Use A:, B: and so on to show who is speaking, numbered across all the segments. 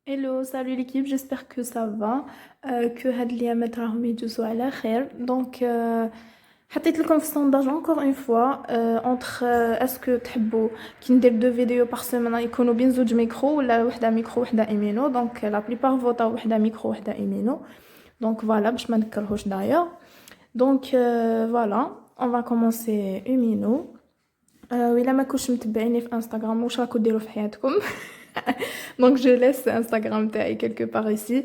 A: Hello, salut l'équipe, j'espère que ça va, que هاد الأيامات راهم يجوزوا على خير. Donc حطيت لكم في السونداج encore une fois entre est-ce que تحبوا كي ندير دو فيديو par semaine يكونوا بين زوج ميكرو ولا وحده ميكرو وحده ايمينو. Donc la plupart فوتاو وحده ميكرو وحده ايمينو. Donc voilà باش ما نكرهوش داير. Donc voilà, on va commencer ايمينو. وإلا ما كنتش متبعيني في انستغرام واش راكو ديروا في حياتكم؟ Donc je laisse Instagram تاعي quelque part ici.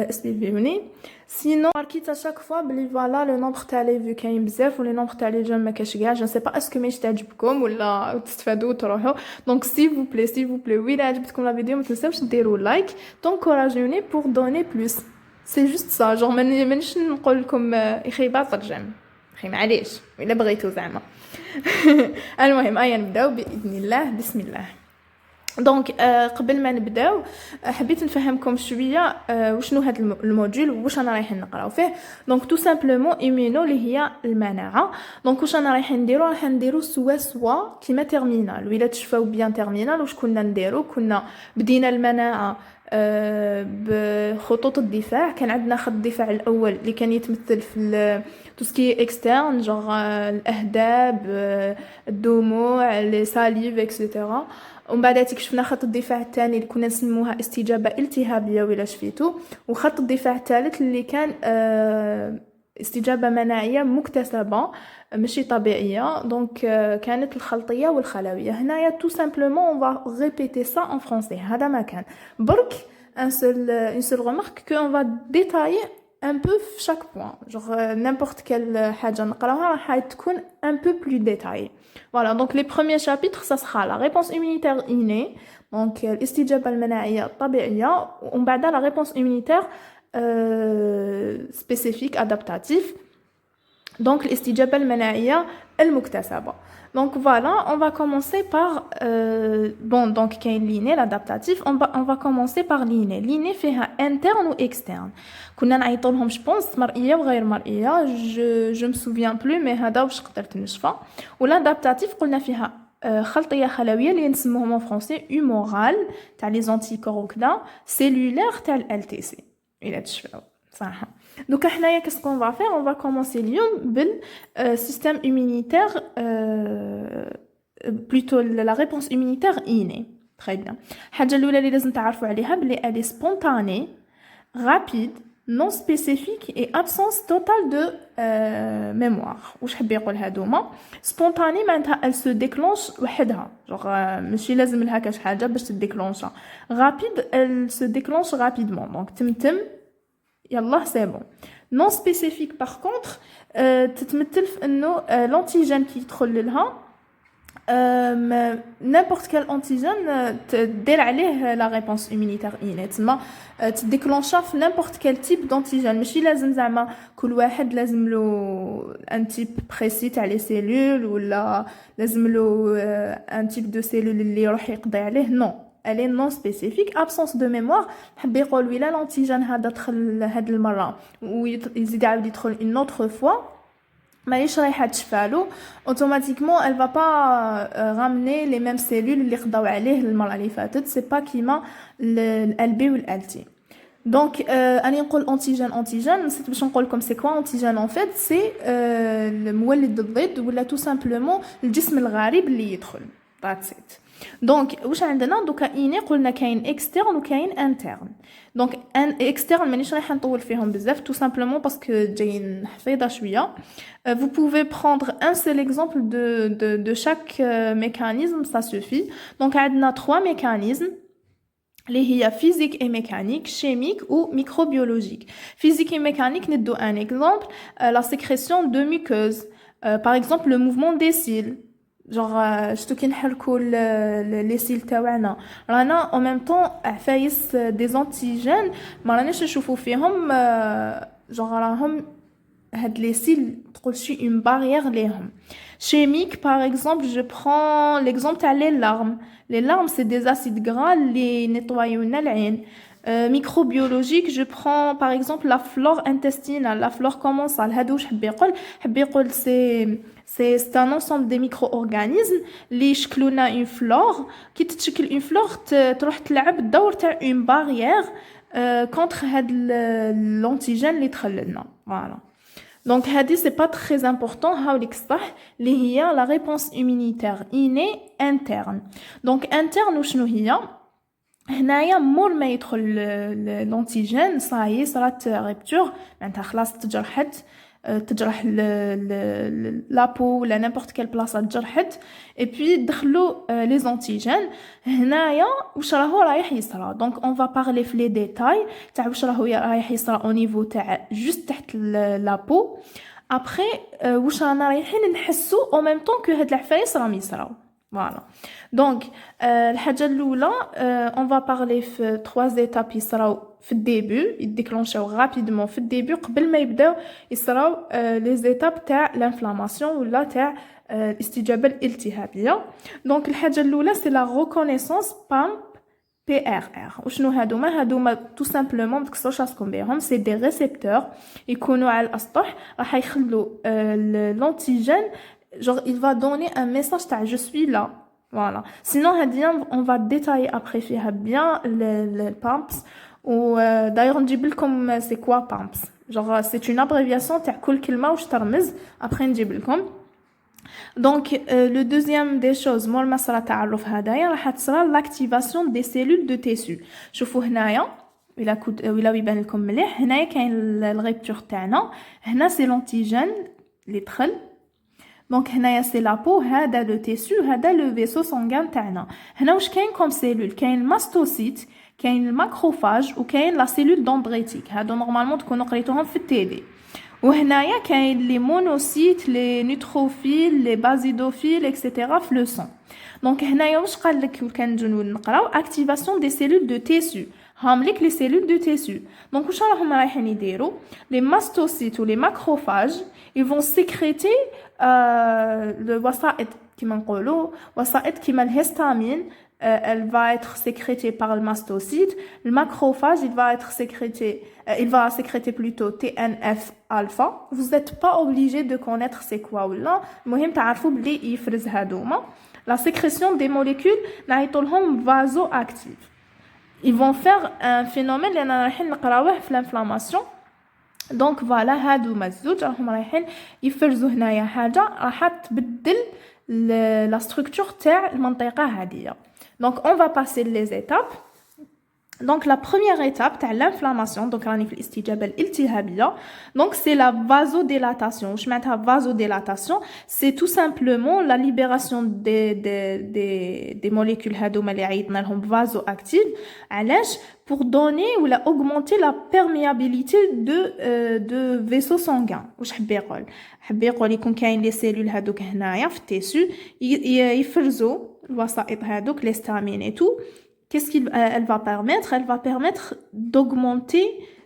A: suivez-moi. Sinon, marquez à chaque fois بلي voilà le nombre تاع les vues كاين بزاف و le nombre تاع les j'aime ما كاش كاع. Je ne sais pas est-ce que ماشي تعجبكم ولا تستفادوا وتروحوا. Donc s'il vous plaît, oui, عجبتكم la vidéo ما تنساوش ديروا like, t'encouragez-nous pour donner plus. C'est juste ça. Genre مانيش نقول لكم اخي باطل جيم. اخي معليش الا بغيتو زعما. المهم ايا نبداو باذن الله. بسم الله. دونك قبل ما نبداو حبيت نفهمكم شويه وشنو هذا الموديول واش انا رايحين نقراو فيه. دونك تو سامبلومون ايمينو اللي هي المناعه. دونك واش انا رايحين نديرو راح نديرو سوا كيما تيرمينال. وإلا تشفاو بيان تيرمينال واش كنا نديرو كنا بدينا المناعه بخطوط الدفاع. كان عندنا خط الدفاع الاول اللي كان يتمثل في تو سكي اكسترن جوغ الاهداب الدموع لي ساليف اكسيتيرا. ومن بعد شفنا خط الدفاع الثاني اللي كنا نسموها استجابه التهابيه ولا شفيتو. وخط الدفاع الثالث اللي كان استجابه مناعيه مكتسبه ماشي طبيعيه. دونك كانت الخلطيه والخلويه. هنايا تو سامبلومون اون فا ريبيتي سا ان فرونسي. هذا ما كان برك un seul remarque qu'on va détailler un peu chaque point. Genre n'importe quelle حاجة نقراها راح تكون un peu plus détaillée. Voilà, donc les premiers chapitres, ça sera la réponse immunitaire innée, donc الاستجابة المناعية الطبيعية. ومن بعد la réponse immunitaire spécifique, adaptative. Donc الاستجابة المناعية المكتسبة. Donc voilà, on va commencer par bon donc كاين l'inné l'adaptatif. On va commencer par l'inné. L'inné فيها interne ou externe. كنا نعيطوا لهم je pense مرئية وغير مرئية. je me souviens plus mais هذا واش قدرت نشفى. والادابتاتيف قلنا فيها خلطية خلوية اللي نسموهم en français humoral تاع les anticorps وكذا cellulaire تاع ال LTC. إلا تشفاو صراحة. Donc حنايا qu'est-ce qu'on va faire? On va commencer اليوم بال système immunitaire plutôt la réponse immunitaire innée. Très bien. الحاجة الأولى اللي لازم تعرفوا عليها بلي elle est spontanée, rapide, non spécifique et absence totale de mémoire. واش حاب يقول هادوما؟ spontanée معناتها elle se déclenche وحدها. genre ماشي لازم لها كاش حاجة باش تديكلونشا. rapide elle se déclenche rapidement. donc تمتم يلا سي بون. نون سبيسيفيك باغ كونطخ تتمثل في انه لونتيجين كي يدخل لها n'importe quel antigène تدير عليه لا ريبونس ايمونيتير اني تما تديكلونشا في n'importe quel type d'antigène. ماشي لازم زعما كل واحد لازم له ان تيب بريسي تاع لي سيلول ولا لازم له ان تيب دو سيلول اللي يروح يقضي عليه. نو elle est non spécifique. absence de mémoire حب يقول ولا l'antigène هذا دخل هاد المره ويزيد يعاود يدخل une autre fois مانيش رايحه تشفالو اوتوماتيكمون elle va pas ramener les mêmes cellules اللي قضاو عليه المره اللي فاتت. سي با كيما البي والالتي. دونك اني نقول انتيجين نسيت باش نقول لكم سي كوا انتيجين ان فيت. سي المولد الضد ولا تو سامبلومون الجسم الغريب اللي يدخل. that's it. دونك واش عندنا دوكا اني قلنا كاين اكسترن وكاين انترن. دونك ان اكسترن مانيش رايحه نطول فيهم بزاف تو سامبلومون باسكو جايين حفيظه شويه. vous pouvez prendre un seul exemple de chaque mécanisme, ça suffit. donc عندنا 3 mécanismes اللي هي physique et mécanique, chimique ou microbiologique. physique et mécanique ندو un exemple, la sécrétion de muqueuses, par exemple le mouvement des cils. genre شتو كي نحركوا لي سيل تاعنا رانا en même temps عفايس des antigènes ما راناش نشوفوا فيهم genre راهم هاد لي سيل تقول شي une barrière ليهم. chimique par exemple je prends l'exemple تاع les larmes. les larmes c'est des acides gras اللي نيطوايو لنا العين. microbiologique je prends par exemple la flore intestinale, la flore commensale. هادو واش حب يقول؟ حب يقول C'est un ensemble des micro-organismes اللي يشكلوا لنا une flore. كي تتشكل une flore تروح تلعب الدور تاع une barrière contre هاد l'antigène اللي دخل لنا. Voilà. Donc هادي c'est pas très important هاوليك صح اللي هي la réponse immunitaire innée interne. Donc interne وشنو هي؟ هنايا مور ما يدخل l'antigène صايي صارت ريبتور معناتها خلاص تجرح la peau ولا n'importe quelle place تجرحت et puis دخلوا les antigènes هنايا واش رايح يصرى. donc on va parler في les détails تاع واش رايح يصرى au niveau تاع juste تحت la peau. après واش رانا رايحين نحسوا au même temps que هاد العفايس راهم يصراو. Voilà. Donc, الحاجة الأولى, on va parler في 3 étapes يصراو في الديبي, يديكلونشاو rapidement في الديبي قبل ما يبداو يصراو les étapes تاع l'inflammation ولا تاع الاستجابة الالتهابية. Donc, الحاجة الأولى c'est la reconnaissance PAMP PRR. وشنو هادوما tout simplement ما تكسروش راسكم بيهم, c'est des récepteurs يكونوا على الأسطح راح يخلوا l'antigène. Genre, il va donner un message تاع je suis là. Voilà. Sinon, on va détailler après فيها bien les pumps. Ou d'ailleurs, نجيب لكم c'est quoi pumps. Genre, c'est une abréviation تاع كل كلمة واش ترمز. Après, نجيب لكم. Donc, le deuxième des choses, مور ما صرا تعرف هدايا راح تصرا l'activation des cellules de tissu. شوفوا هنايا ولا يبان لكم مليح هنايا كاين الريبتور تاعنا. هنا c'est l'antigène اللي دخل. Donc هنايا c'est la peau, هذا le tissu, هذا le vaisseau sanguin تاعنا. هنا واش كاين comme cellule؟ كاين الماستوسيت, كاين الماكروفاج وكاين لا سيلول دندريتيك. هادو نورمالمون تكونوا قريتوهم في التيدي. وهنايا كاين لي مونوسيت, لي نيوتروفيل, لي بازيدوفيل اكسيتيرا في لو سون. دونك هنايا واش قال لك كنجيو نقراو activation des cellules de tissu. هام ليك لي سيلول دو تيسو. دونك واش راهم رايحين يديروا لي ماستوسيت و لي ماكروفاج ils vont sécréter الوسائط كيما نقولوا وسائط كيما الهستامين. Elle va être sécrétée par le mastocyte. Le macrophage, il va sécréter plutôt TNF-alpha. Vous n'êtes pas obligé de connaître c'est quoi ou là. المهم تعرفوا بلي يفرز هادوما. La sécrétion des molécules نعيطولهم vasoactives. Ils vont faire un phénomène اللي انا رايحين نقراوه في l'inflammation. Donc voilà, هادوما الزوج راهم رايحين يفرزوا هنايا حاجه راح تبدل la structure تاع المنطقه هذه. Donc on va passer les étapes. Donc la première étape تاع l'inflammation, donc راني في الاستجابه الالتهابيه. Donc c'est la vasodilatation. واش معناتها vasodilatation? C'est tout simplement la libération des molécules هادوما اللي عيطنا لهم vasoactives. علاش؟ pour donner ou augmenter la perméabilité de vaisseaux sanguins. واش حب يقول يكون كاين لي سيلول هادوك هنايا في التيسو يفرزوا الوسائط هادوك l'histamine et tout. Qu'est-ce qu'elle va permettre? Elle va permettre d'augmenter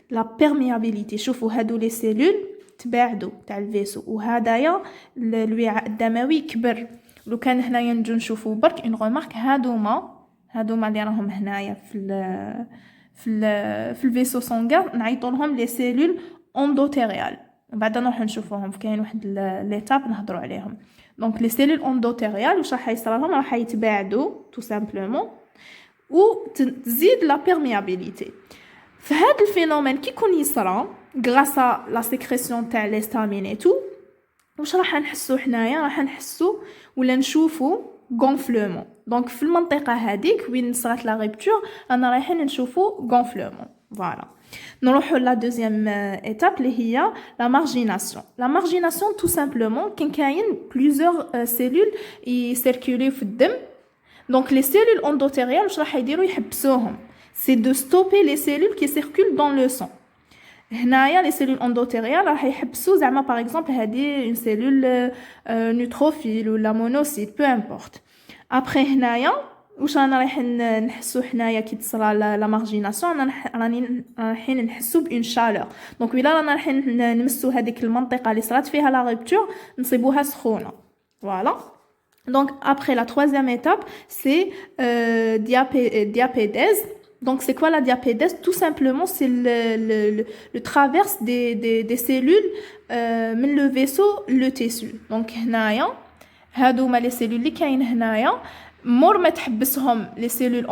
A: la perméabilité. شوفوا هادو les cellules تباعدوا تاع الفيسو وهدايا الوعاء الدموي كبر. لو كان هنايا نجو نشوفوا برك ان ريمارك هادوما اللي راهم هنايا في الفيسو سانغان نعيطوا لهم لي سيلول اندوتيريال. بعدا نروح نشوفوهم كاين واحد ليتاب نهضروا عليهم. دونك لي سيلول اندوتيريال واش راح يصرى لهم؟ راح يتباعدوا تو سامبلومون وتزيد لا بيرميابيليتي. فهاد الفينومين كي يكون يصرى غراس لا سيكريسيون تاع ليستامين اي تو واش راح نحسوا حنايا؟ راح نحسوا ولا نشوفوا غونفلومون. دونك في المنطقه هذيك وين صرات لا ريبتور انا رايحين نشوفوا غونفلومون. فوالا نروحوا لا دوزيام ايتاب اللي هي لا مارجيناسيون. لا مارجيناسيون تو سامبلومون كاين بليزيور سيلول يسيركوليو في الدم. Donc les cellules endothéliales واش راح يديروا يحبسوهم؟ c'est de stopper les cellules qui circulent dans le sang. هنايا les cellules endothéliales راح يحبسوا زعما par exemple هذه une cellule neutrophile ou la monocyte peu importe. après هنايا واش رانا رايحين نحسوا حنايا كي تصرى لا مارجيناسيون راني رايحين نحسوا بون شالور. دونك ولا رانا رايحين نمسوا هذيك المنطقه اللي صرات فيها لا ريبتور نصيبوها سخونه. فوالا. Donc après la troisième étape c'est diapédèse. Donc, c'est quoi la diapédèse? Tout simplement, c'est le traverse des cellules من le vaisseau, le tissu. Donc, هنايا هادوما les cellules اللي كاين هنايا مور ما تحبسهم les cellules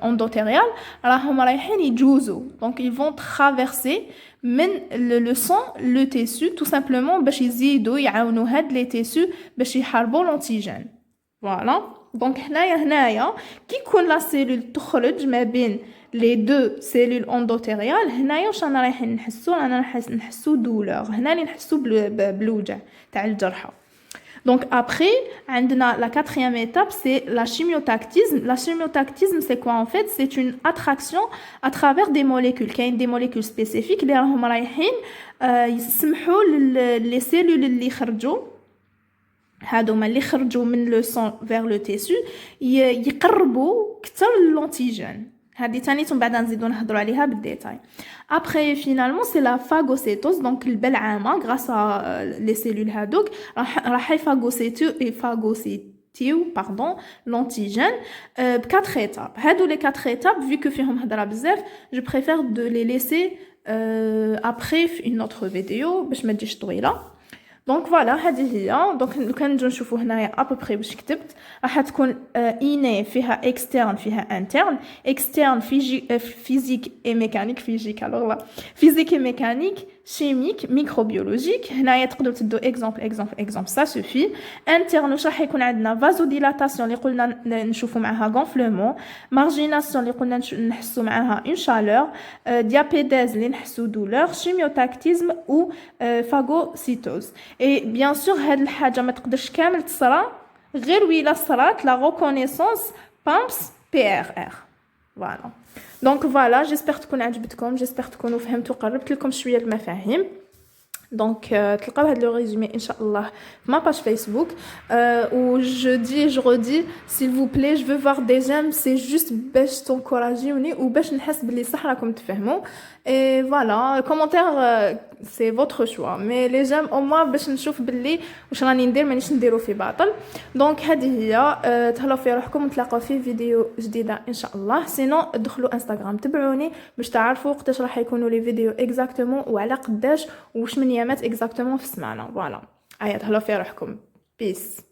A: endothéliales راهم رايحين يجوزوا. Donc, ils vont traverser من le sang, le tissu, tout simplement باش يزيدوا يعاونوا هاد les tissus باش يحاربوا l'antigène. Voilà. Donc هنايا كي يكون لا سيلول تخرج ما بين les deux cellules endothéliales هنايا واش رانا رايحين نحسو دولور. هنا اللي نحسو بالوجع تاع الجرحى. Donc après عندنا la quatrième étape, c'est la chimiotactisme. La chimiotactisme, c'est quoi en fait? C'est une attraction à travers des molécules. كاين des molécules spécifiques اللي راهم رايحين يسمحوا les cellules اللي يخرجوا هادوما اللي خرجوا من لو سون فيغ لو تيسو يقربوا كثر لونتيجين. هذه ثاني من بعد نزيدو نهضروا عليها بالديتاي. ابري فينالمون سي لا فاغوسيتوز. دونك البلعامه غراس لي سيلول هادوك راح يفاغوسيتيو باردون لونتيجين ب 4 étapes. هادو لي 4 étapes vu que فيهم هضره بزاف je préfère de les laisser après une autre vidéo باش ما تجيش طويله. دونك فوالا هذه هي. دونك لو كان نجيو نشوفوا هنايا ابوبري باش كتبت راح تكون اني فيها اكسترن فيها انترن. اكسترن فيزيك اي ميكانيك فيزيك الوغ لا فيزيك اي ميكانيك شيميك ميكروبيولوجيك. هنايا تقدروا تدوا اكزامبل سا سوفي. انترن واش راح يكون عندنا فازوديلاتاسيون اللي قلنا نشوفوا معها غونفلومون. مارجيناسيون اللي قلنا نحسوا معها اون شالور. ديابيديز اللي نحسوا دولور. شيميوتاكتيزم او فاغوسيتوز. اي بيان سور هاد الحاجه ما تقدرش كامل تصرا غير ويلا صرات لا ريكونيسونس بامبس بي ار ار. فوالا. دونك فوالا جيسبر تكون عجبتكم، جيسبر تكونوا فهمتوا قربت لكم شويه المفاهيم. دونك تلقاو هاد لو ريزومي ان شاء الله في ما باج فيسبوك. و جو دي جو رودي s'il vous plaît je veux voir des j'aime, c'est juste باش تنكوراجيوني وباش نحس باللي صح راكم تفهموا. et voilà commentaire c'est votre choix mais les j'aime au moins باش نشوف باللي واش راني ندير مانيش نديرو في باطل. دونك هذه هي. تهلاو في روحكم نتلاقاو في فيديو جديده ان شاء الله. سينو ادخلوا انستغرام تبعوني باش تعرفوا وقتاش راح يكونوا لي فيديو اكزاكتومون وعلى قداش وش من ايامات اكزاكتومون في السمانه. فوالا. تهلاو في روحكم. بيس.